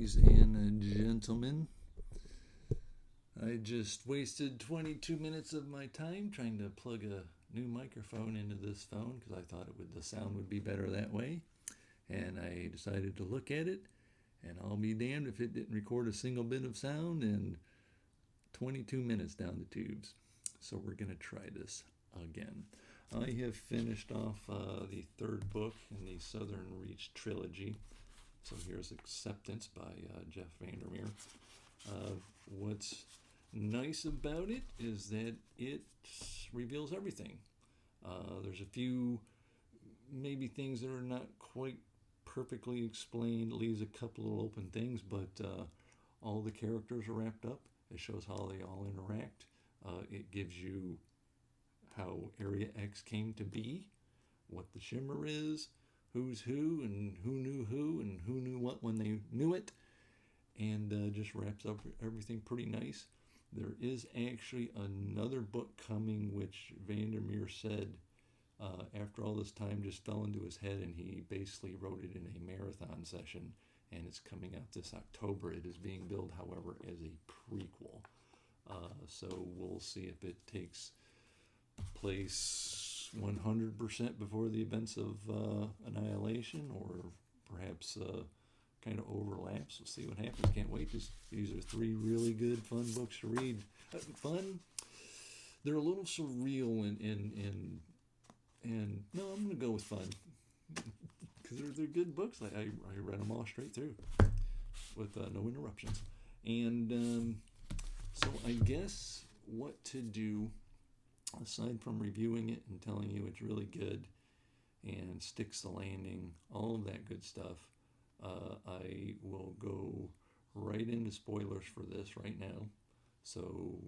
ladies and gentlemen. I just wasted 22 minutes of my time trying to plug a new microphone into this phone because I thought the sound would be better that way. And I decided to look at it, and I'll be damned if it didn't record a single bit of sound in 22 minutes down the tubes. So we're going to try this again. I have finished off the third book in the Southern Reach trilogy. So here's Acceptance by Jeff Vandermeer. What's nice about it is that it reveals everything. There's a few maybe things that are not quite perfectly explained, leaves a couple of open things, but all the characters are wrapped up. It shows how they all interact. It gives you how Area X came to be, what the Shimmer is, who's who, and who knew what when they knew it, and just wraps up everything pretty nice. There is actually another book coming, which Vandermeer said after all this time just fell into his head, and he basically wrote it in a marathon session, and it's coming out this October. It is being billed, however, as a prequel. So we'll see if it takes place 100% before the events of Annihilation, or perhaps kind of overlaps. We'll see what happens. Can't wait. These are three really good, fun books to read. Fun. They're a little surreal and no, I'm going to go with fun because they're good books. I read them all straight through with no interruptions. And so I guess what to do, aside from reviewing it and telling you it's really good and sticks the landing, all of that good stuff, I will go right into spoilers for this right now. So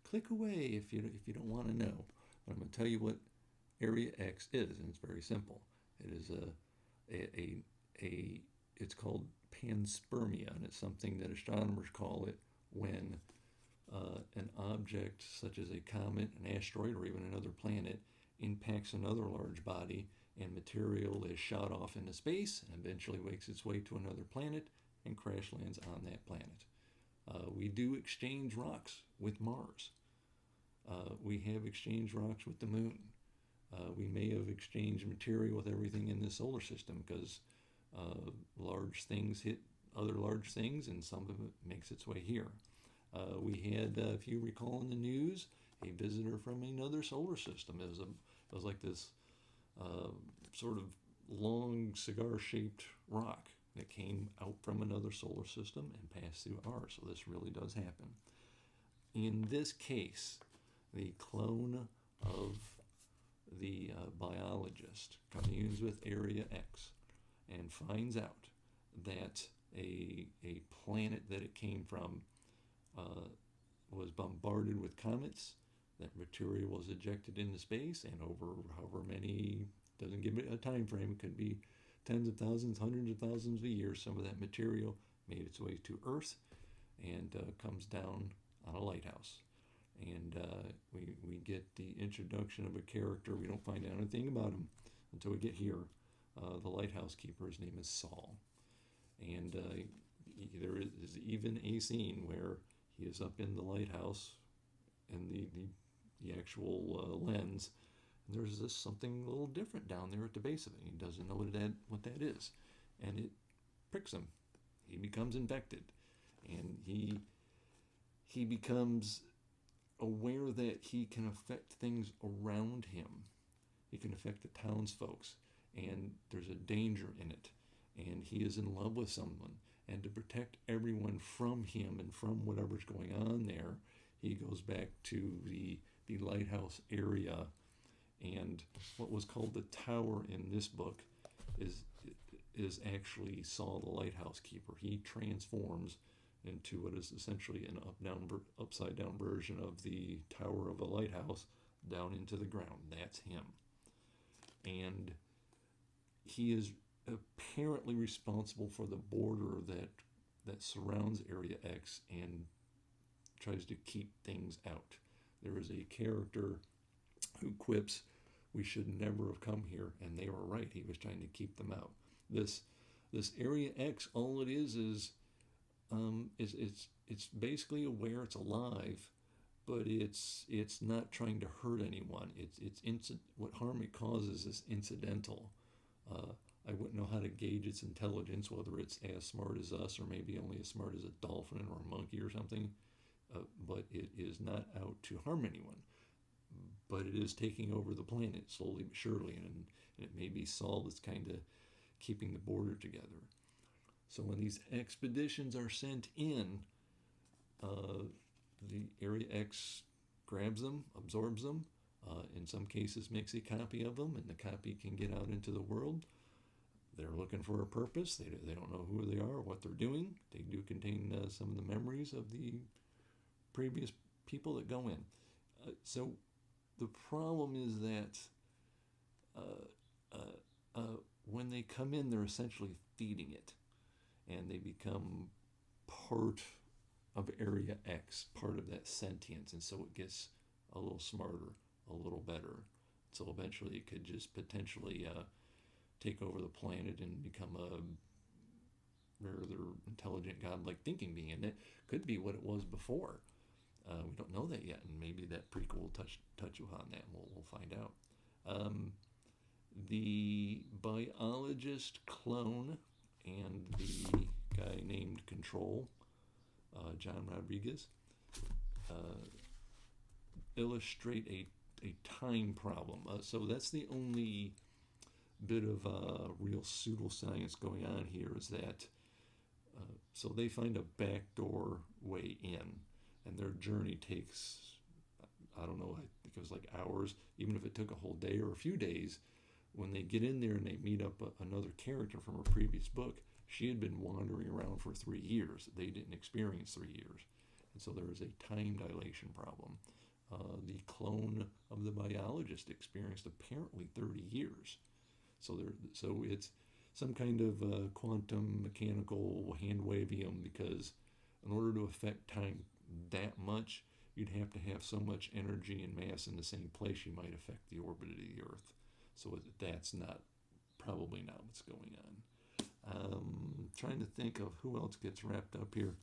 click away if you don't want to know. But I'm going to tell you what Area X is, and it's very simple. It is it's called panspermia, and it's something that astronomers call it when an object such as a comet, an asteroid, or even another planet impacts another large body, and material is shot off into space and eventually makes its way to another planet and crash lands on that planet. We do exchange rocks with Mars. We have exchanged rocks with the moon. We may have exchanged material with everything in the solar system because large things hit other large things, and some of it makes its way here. We had, if you recall in the news, a visitor from another solar system. It was like this sort of long cigar-shaped rock that came out from another solar system and passed through ours. So this really does happen. In this case, the clone of the biologist communes with Area X and finds out that a planet that it came from was bombarded with comets, that material was ejected into space, and over however many, doesn't give it a time frame, it could be tens of thousands, hundreds of thousands of years, some of that material made its way to Earth and comes down on a lighthouse. And we get the introduction of a character. We don't find out anything about him until we get here. The lighthouse keeper, his name is Saul. And there is even a scene where he is up in the lighthouse in the actual lens. And there's this something a little different down there at the base of it. He doesn't know what that is. And it pricks him. He becomes infected. And he becomes aware that he can affect things around him. He can affect the townsfolk, and there's a danger in it. And he is in love with someone. And to protect everyone from him and from whatever's going on there, he goes back to the lighthouse area. And what was called the tower in this book is actually Saul the lighthouse keeper. He transforms into what is essentially an upside down version of the tower of a lighthouse down into the ground. That's him. And he is apparently responsible for the border that surrounds Area X and tries to keep things out. There is a character who quips, "We should never have come here," and they were right. He was trying to keep them out. This Area X, all it is It's basically aware it's alive, but it's not trying to hurt anyone. What harm it causes is incidental. I wouldn't know how to gauge its intelligence, whether it's as smart as us or maybe only as smart as a dolphin or a monkey or something. But it is not out to harm anyone. But it is taking over the planet slowly but surely, and it may be Saul that's kind of keeping the border together. So when these expeditions are sent in, the Area X grabs them, absorbs them, in some cases makes a copy of them, and the copy can get out into the world. They're looking for a purpose. They don't know who they are or what they're doing. They do contain some of the memories of the previous people that go in. So the problem is that when they come in, they're essentially feeding it, and they become part of Area X, part of that sentience, and so it gets a little smarter, a little better. So eventually it could just potentially take over the planet and become a rather intelligent, godlike thinking being, and it could be what it was before. We don't know that yet, and maybe that prequel will touch upon that, and we'll find out. The biologist clone and the guy named Control, John Rodriguez, illustrate a time problem. So that's the only bit of real pseudoscience going on here, is that so they find a backdoor way in, and their journey takes, I don't know, I think it was like hours, even if it took a whole day or a few days. When they get in there and they meet up another character from a previous book, she had been wandering around for 3 years. They didn't experience 3 years. And so there is a time dilation problem. The clone of the biologist experienced apparently 30 years. So it's some kind of quantum mechanical hand-wavium, because in order to affect time that much, you'd have to have so much energy and mass in the same place you might affect the orbit of the Earth. So that's probably not what's going on. Trying to think of who else gets wrapped up here.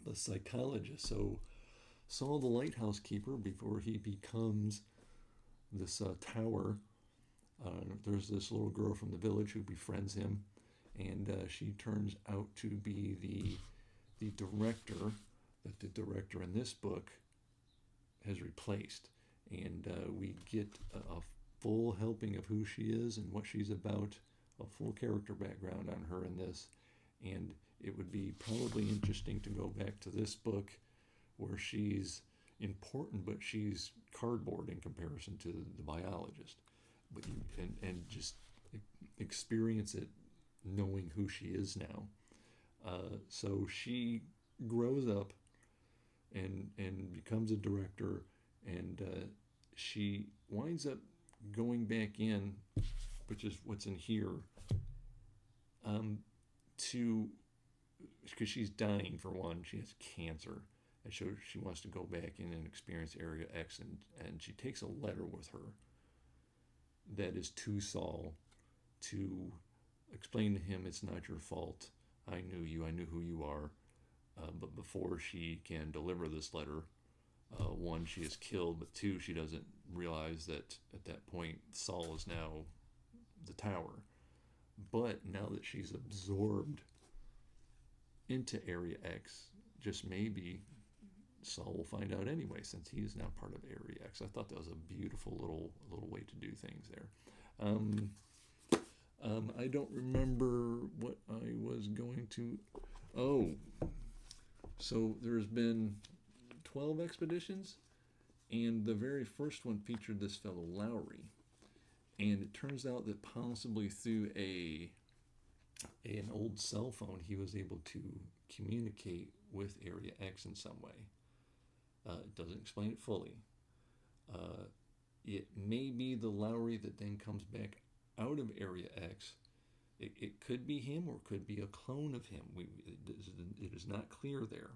The psychologist. So Saul the lighthouse keeper, before he becomes this tower, there's this little girl from the village who befriends him, and she turns out to be the director that the director in this book has replaced. And we get a full helping of who she is and what she's about, a full character background on her in this. And it would be probably interesting to go back to this book, where she's important, but she's cardboard in comparison to the biologist. But and just experience it knowing who she is now. So she grows up and becomes a director, and she winds up going back in, which is what's in here, because she's dying, for one. She has cancer, and so she wants to go back in and experience Area X, and she takes a letter with her that is to Saul, to explain to him it's not your fault. I knew you. I knew who you are. But before she can deliver this letter, one, she is killed, but two, she doesn't realize that at that point Saul is now the tower. But now that she's absorbed into Area X, just maybe Saul will find out anyway, since he is now part of Area X. I thought that was a beautiful little way to do things there. I don't remember what I was going to. Oh, so there's been 12 expeditions, and the very first one featured this fellow Lowry, and it turns out that possibly through an old cell phone he was able to communicate with Area X in some way. It doesn't explain it fully. It may be the Lowry that then comes back out of Area X. It could be him, or it could be a clone of him. It is not clear there.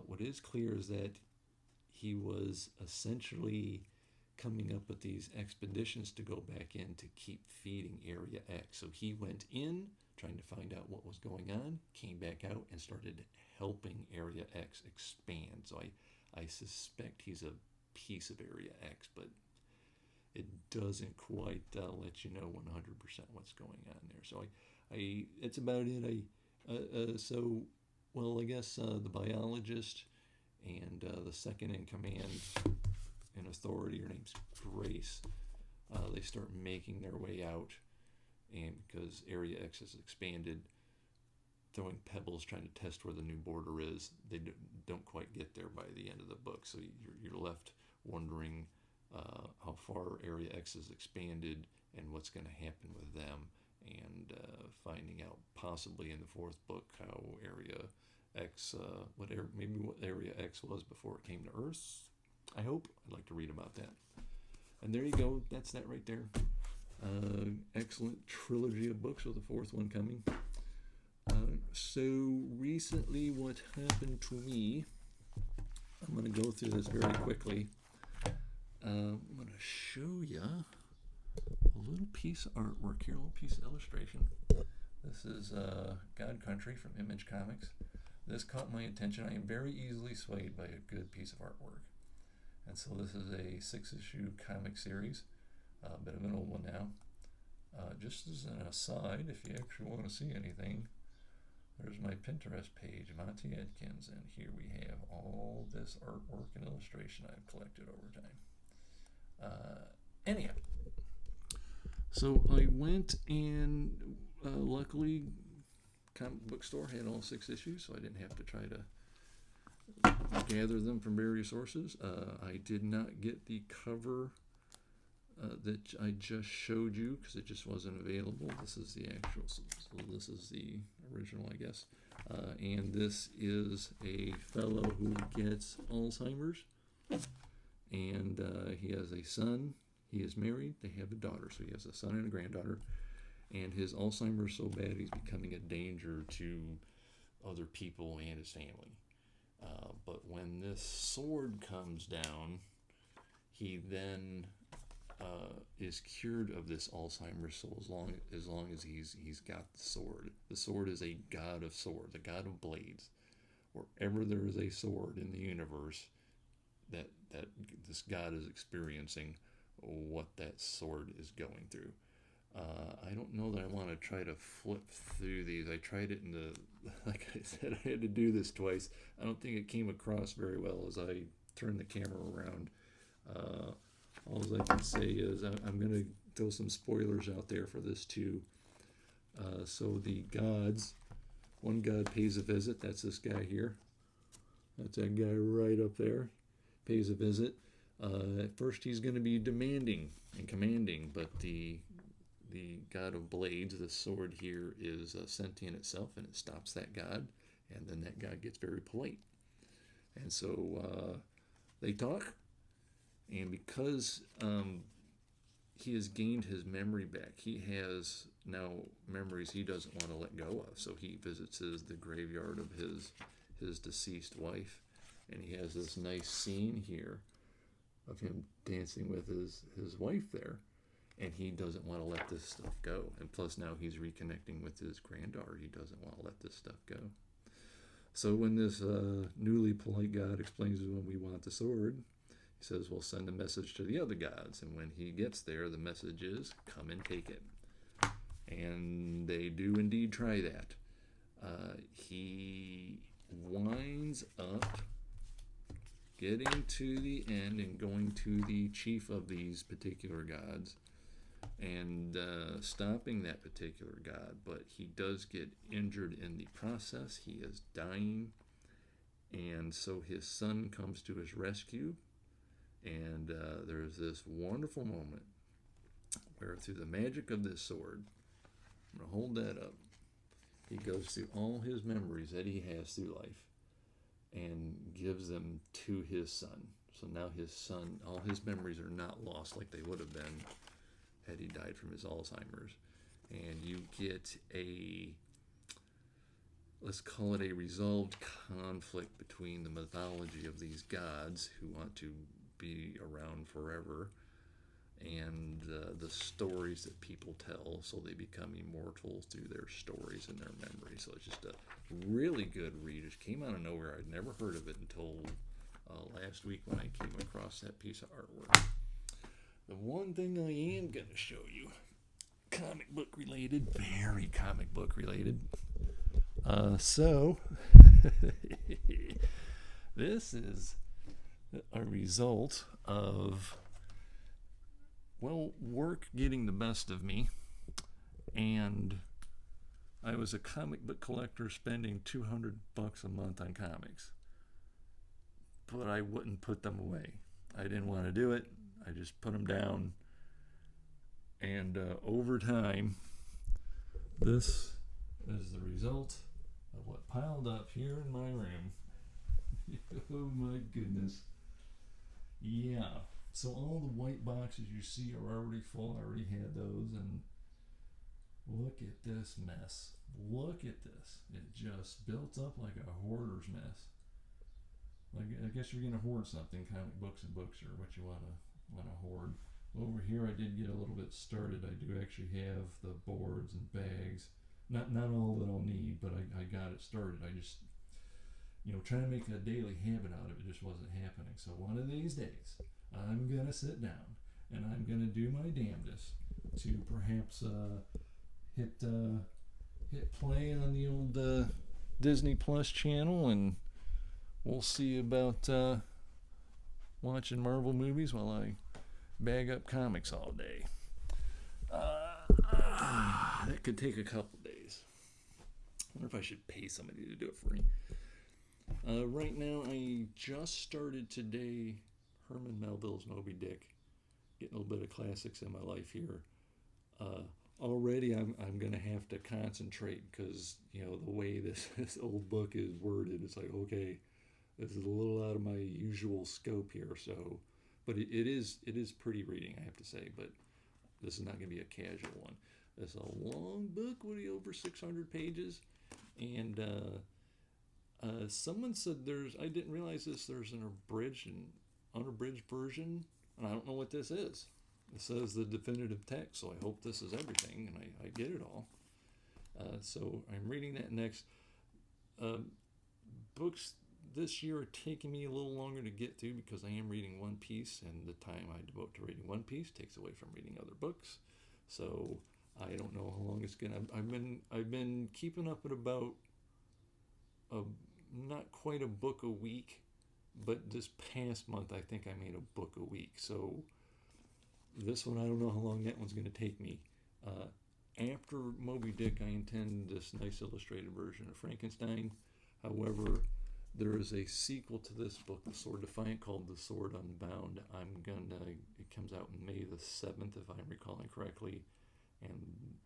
What is clear is that he was essentially coming up with these expeditions to go back in to keep feeding Area X. So he went in trying to find out what was going on, came back out and started helping Area X expand. So I suspect he's a piece of Area X, but it doesn't quite let you know 100% what's going on there. So it's about it. I guess the biologist and the second in command in authority, her name's Grace, they start making their way out, and because Area X has expanded, throwing pebbles trying to test where the new border is, they don't quite get there by the end of the book. So you're left wondering how far Area X has expanded and what's going to happen with them, and finding out possibly in the fourth book how Area X, what Area X was before it came to Earth. I hope. I'd like to read about that. And there you go. That's that right there. Excellent trilogy of books with the fourth one coming. So recently what happened to me, I'm going to go through this very quickly. I'm going to show you a little piece of artwork here, a little piece of illustration. This is God Country from Image Comics. This caught my attention. I am very easily swayed by a good piece of artwork. And so this is a 6-issue comic series, a bit of an old one now. Just as an aside, if you actually want to see anything, there's my Pinterest page, Monty Adkins, and here we have all this artwork and illustration I've collected over time. Anyhow, so I went and luckily comic book store had all 6 issues, so I didn't have to try to gather them from various sources. I did not get the cover that I just showed you because it just wasn't available. This is the actual, so this is the original, I guess. And this is a fellow who gets Alzheimer's, and he has a son. He is married. They have a daughter, so he has a son and a granddaughter. And his Alzheimer's is so bad he's becoming a danger to other people and his family. But when this sword comes down, he then is cured of this Alzheimer's. So as long as he's got the sword. The sword is a god of swords, a god of blades. Wherever there is a sword in the universe, that this god is experiencing what that sword is going through. I don't know that I want to try to flip through these. I tried it like I said, I had to do this twice. I don't think it came across very well as I turned the camera around. All I can say is I'm going to throw some spoilers out there for this too. So the gods, one god pays a visit. That's this guy here. That's that guy right up there. Pays a visit. At first he's going to be demanding and commanding, but the god of blades, the sword here, is sentient itself, and it stops that god, and then that god gets very polite. And so they talk, and because he has gained his memory back, he has now memories he doesn't want to let go of. So he visits the graveyard of his deceased wife, and he has this nice scene here of him dancing with his wife there. And he doesn't want to let this stuff go. And plus now he's reconnecting with his granddaughter. He doesn't want to let this stuff go. So when this newly polite god explains to him we want the sword, he says, we'll send a message to the other gods. And when he gets there, the message is, come and take it. And they do indeed try that. He winds up getting to the end and going to the chief of these particular gods and stopping that particular god, but he does get injured in the process. He is dying, and so his son comes to his rescue, and there's this wonderful moment where through the magic of this sword, I'm going to hold that up, he goes through all his memories that he has through life and gives them to his son. So now his son, all his memories are not lost like they would have been had he died from his Alzheimer's. And you get let's call it a resolved conflict between the mythology of these gods who want to be around forever and the stories that people tell, so they become immortal through their stories and their memories. So it's just a really good read. It came out of nowhere. I'd never heard of it until last week when I came across that piece of artwork. The one thing I am going to show you, comic book related, very comic book related. So, this is a result of, well, work getting the best of me, and I was a comic book collector spending $200 a month on comics, but I wouldn't put them away. I didn't want to do it. I just put them down, and over time, this is the result of what piled up here in my room. Oh my goodness. Yeah. So all the white boxes you see are already full. I already had those, and look at this mess. Look at this. It just built up like a hoarder's mess. Like, I guess you're gonna hoard something, comic books and books are what you wanna hoard. Over here I did get a little bit started. I do actually have the boards and bags. Not all that I'll need, but I got it started. I just, trying to make a daily habit out of it just wasn't happening. So one of these days, I'm gonna sit down and I'm gonna do my damnedest to perhaps hit play on the old Disney Plus channel, and we'll see about watching Marvel movies while I bag up comics all day. That could take a couple days. I wonder if I should pay somebody to do it for me. Right now, I just started today Herman Melville's Moby-Dick. Getting a little bit of classics in my life here. Already I'm going to have to concentrate because, the way this old book is worded, it's like, okay, this is a little out of my usual scope here. So, but it is pretty reading, I have to say, but this is not going to be a casual one. It's a long book, over 600 pages, and someone said I didn't realize there's an abridged and unabridged version, and I don't know what this is. It says the definitive text, so I hope this is everything, and I get it all. So I'm reading that next. Books this year are taking me a little longer to get through because I am reading One Piece, and the time I devote to reading One Piece takes away from reading other books. So I don't know how long it's gonna. I've been keeping up at about not quite a book a week, but this past month I think I made a book a week. So this one, I don't know how long that one's going to take me. After Moby-Dick, I intend this nice illustrated version of Frankenstein. However, there is a sequel to this book, The Sword Defiant, called The Sword Unbound. It comes out in May the 7th, if I'm recalling correctly. And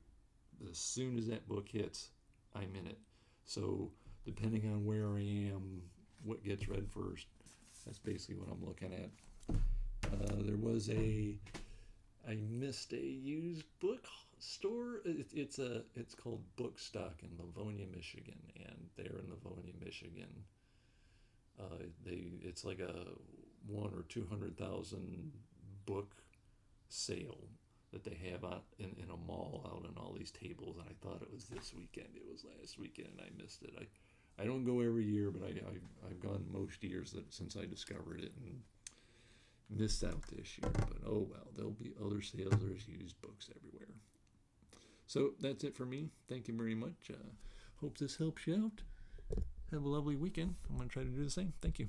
as soon as that book hits, I'm in it. So depending on where I am, what gets read first, that's basically what I'm looking at. I missed a used book store. It's called Bookstock in Livonia, Michigan, and there in Livonia, Michigan, it's like a 100,000 or 200,000 book sale that they have out in a mall out on all these tables, and I thought it was this weekend. It was last weekend, and I missed it. I don't go every year, but I've gone most years since I discovered it, and missed out this year. But oh well, there'll be other sales. There's used books everywhere. So that's it for me. Thank you very much. Hope this helps you out. Have a lovely weekend. I'm going to try to do the same. Thank you.